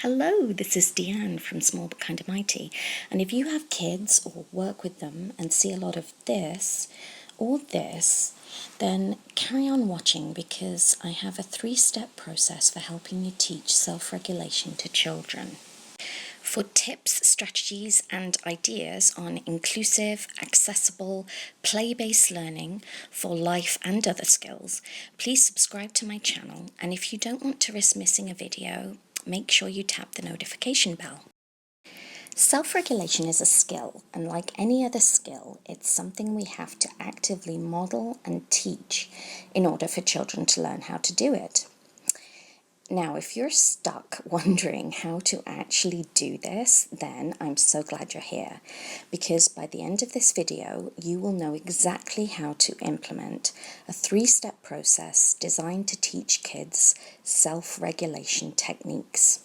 Hello, this is Deanne from Small But Kind of Mighty, and if you have kids or work with them and see a lot of this or this, then carry on watching because I have a 3-step process for helping you teach self-regulation to children. For tips, strategies and ideas on inclusive, accessible, play-based learning for life and other skills, please subscribe to my channel, and if you don't want to risk missing a video, make sure you tap the notification bell. Self-regulation is a skill, and like any other skill, it's something we have to actively model and teach in order for children to learn how to do it. Now, if you're stuck wondering how to actually do this, then I'm so glad you're here, because by the end of this video, you will know exactly how to implement a 3-step process designed to teach kids self-regulation techniques.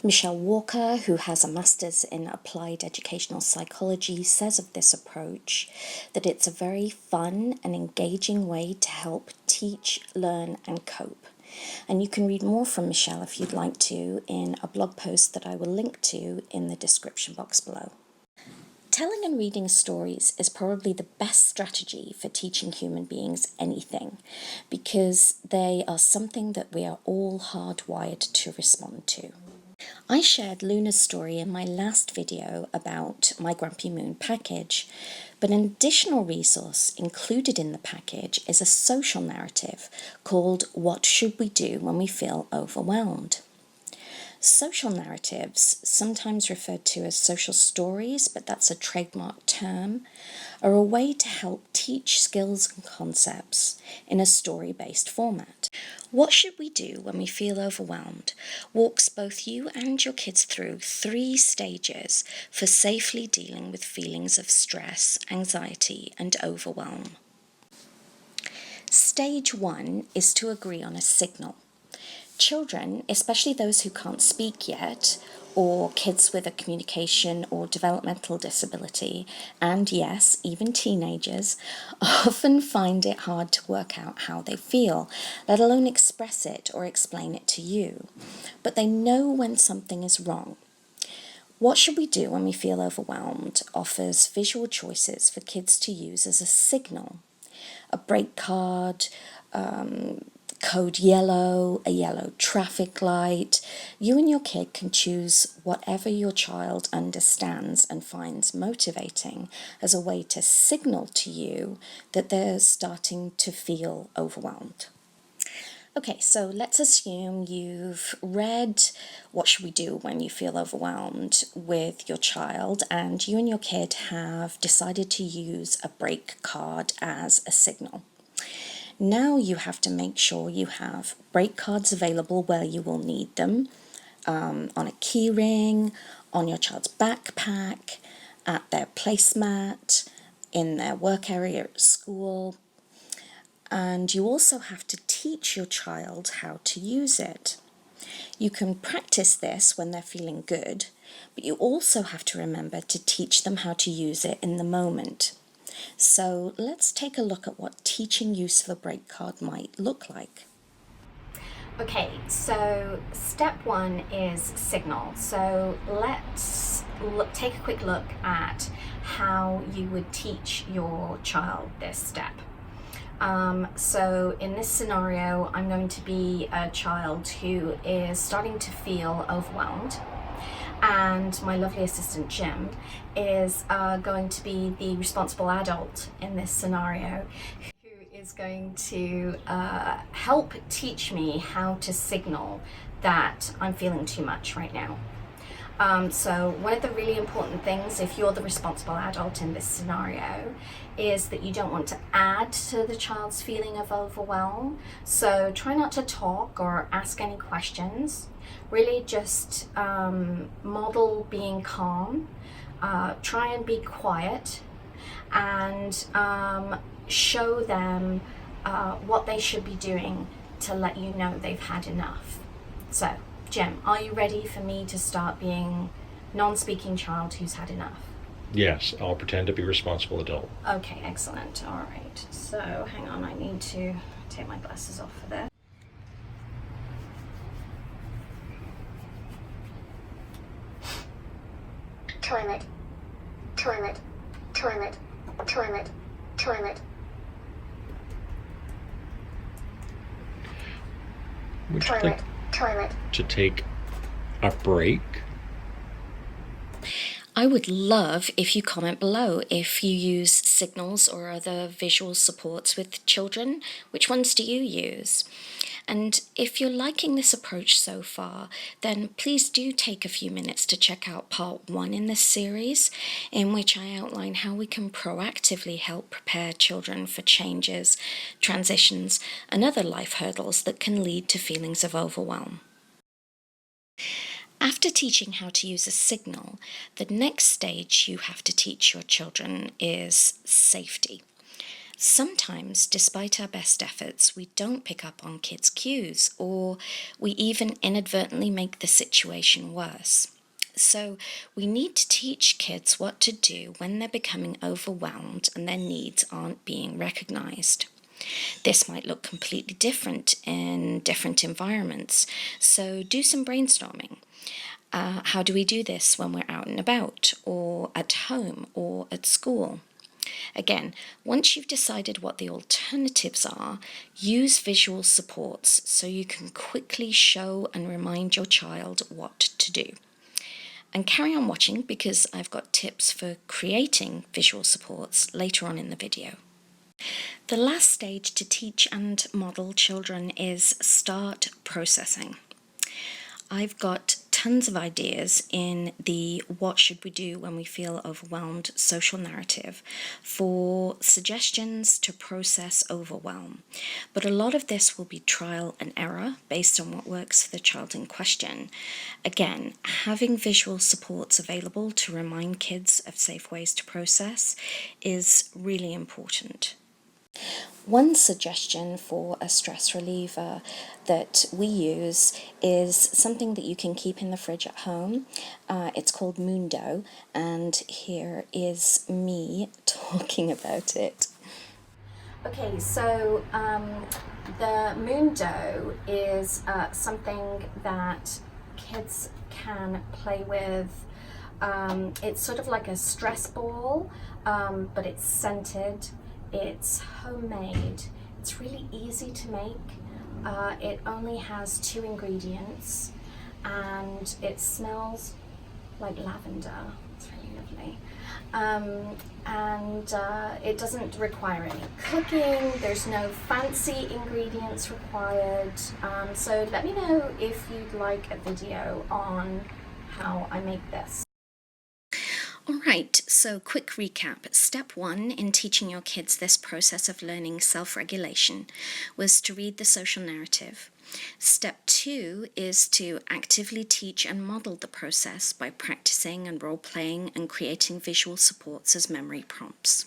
Michelle Walker, who has a master's in applied educational psychology, says of this approach that it's a very fun and engaging way to help teach, learn, and cope. And you can read more from Michelle if you'd like to in a blog post that I will link to in the description box below. Telling and reading stories is probably the best strategy for teaching human beings anything, because they are something that we are all hardwired to respond to. I shared Luna's story in my last video about my Grumpy Moon package, but an additional resource included in the package is a social narrative called What Should We Do When We Feel Overwhelmed? Social narratives, sometimes referred to as social stories, but that's a trademark term, are a way to help teach skills and concepts in a story-based format. What Should We Do When We Feel Overwhelmed walks both you and your kids through 3 stages for safely dealing with feelings of stress, anxiety, and overwhelm. Stage 1 is to agree on a signal. Children, especially those who can't speak yet, or kids with a communication or developmental disability, and yes, even teenagers, often find it hard to work out how they feel, let alone express it or explain it to you. But they know when something is wrong. What Should We Do When We Feel Overwhelmed offers visual choices for kids to use as a signal. A break card, code yellow, a yellow traffic light. You and your kid can choose whatever your child understands and finds motivating as a way to signal to you that they're starting to feel overwhelmed. Okay, so let's assume you've read What Should We Do When You Feel Overwhelmed with your child, and you and your kid have decided to use a break card as a signal. Now you have to make sure you have break cards available where you will need them, on a key ring, on your child's backpack, at their placemat, in their work area at school. And you also have to teach your child how to use it. You can practice this when they're feeling good, but you also have to remember to teach them how to use it in the moment. So let's take a look at what teaching use of a break card might look like. Okay, so step 1 is signal. So let's take a quick look at how you would teach your child this step. So in this scenario, I'm going to be a child who is starting to feel overwhelmed, and my lovely assistant Jim is going to be the responsible adult in this scenario, who is going to help teach me how to signal that I'm feeling too much right now. So one of the really important things, if you're the responsible adult in this scenario, is that you don't want to add to the child's feeling of overwhelm. So try not to talk or ask any questions. Really just model being calm, try and be quiet, and show them what they should be doing to let you know they've had enough. So, Jim, are you ready for me to start being non-speaking child who's had enough? Yes, I'll pretend to be responsible adult. Okay, excellent. All right. So, hang on, I need to take my glasses off for this. toilet, toilet, toilet, toilet, toilet. Would you Toilet, like toilet. to take a break? I would love if you comment below if you use signals or other visual supports with children. Which ones do you use? And if you're liking this approach so far, then please do take a few minutes to check out part 1 in this series, in which I outline how we can proactively help prepare children for changes, transitions, and other life hurdles that can lead to feelings of overwhelm. After teaching how to use a signal, the next stage you have to teach your children is safety. Sometimes, despite our best efforts, we don't pick up on kids' cues, or we even inadvertently make the situation worse. So we need to teach kids what to do when they're becoming overwhelmed and their needs aren't being recognized. This might look completely different in different environments, so do some brainstorming. How do we do this when we're out and about, or at home, or at school? Again, once you've decided what the alternatives are, use visual supports so you can quickly show and remind your child what to do. And carry on watching, because I've got tips for creating visual supports later on in the video. The last stage to teach and model children is start processing. I've got tons of ideas in the What Should We Do When We Feel Overwhelmed social narrative for suggestions to process overwhelm. But a lot of this will be trial and error based on what works for the child in question. Again, having visual supports available to remind kids of safe ways to process is really important. One suggestion for a stress reliever that we use is something that you can keep in the fridge at home. It's called Mundo, and here is me talking about it. Okay, so the Mundo is something that kids can play with. It's sort of like a stress ball, but it's scented. It's homemade. It's really easy to make. It only has 2 ingredients, and it smells like lavender. It's really lovely. It doesn't require any cooking. There's no fancy ingredients required. So let me know if you'd like a video on how I make this. Alright, so quick recap. Step 1 in teaching your kids this process of learning self-regulation was to read the social narrative. Step 2 is to actively teach and model the process by practicing and role-playing and creating visual supports as memory prompts.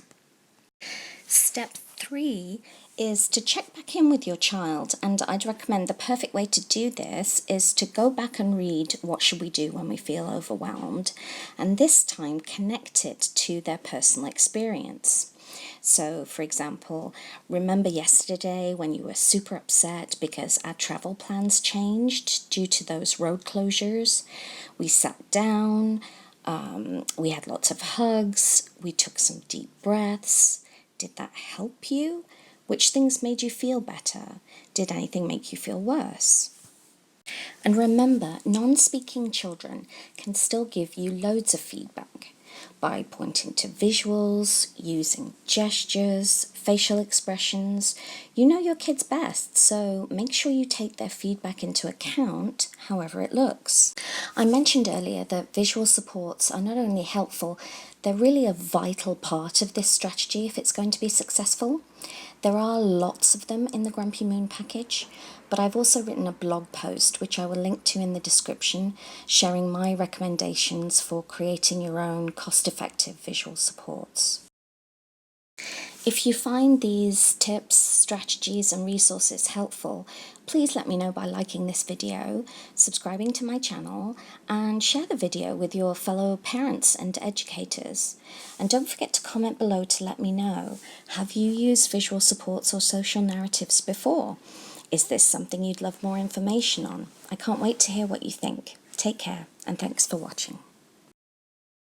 Step 3 is to check back in with your child, and I'd recommend the perfect way to do this is to go back and read What Should We Do When We Feel Overwhelmed, and this time connect it to their personal experience. So, for example, remember yesterday when you were super upset because our travel plans changed due to those road closures? We sat down, we had lots of hugs, we took some deep breaths. Did that help you? Which things made you feel better? Did anything make you feel worse? And remember, non-speaking children can still give you loads of feedback by pointing to visuals, using gestures, facial expressions. You know your kids best, so make sure you take their feedback into account, however it looks. I mentioned earlier that visual supports are not only helpful, they're really a vital part of this strategy if it's going to be successful. There are lots of them in the Grumpy Moon package, but I've also written a blog post which I will link to in the description, sharing my recommendations for creating your own cost-effective visual supports. If you find these tips, strategies and resources helpful, please let me know by liking this video, subscribing to my channel, and share the video with your fellow parents and educators. And don't forget to comment below to let me know, have you used visual supports or social narratives before? Is this something you'd love more information on? I can't wait to hear what you think. Take care, and thanks for watching.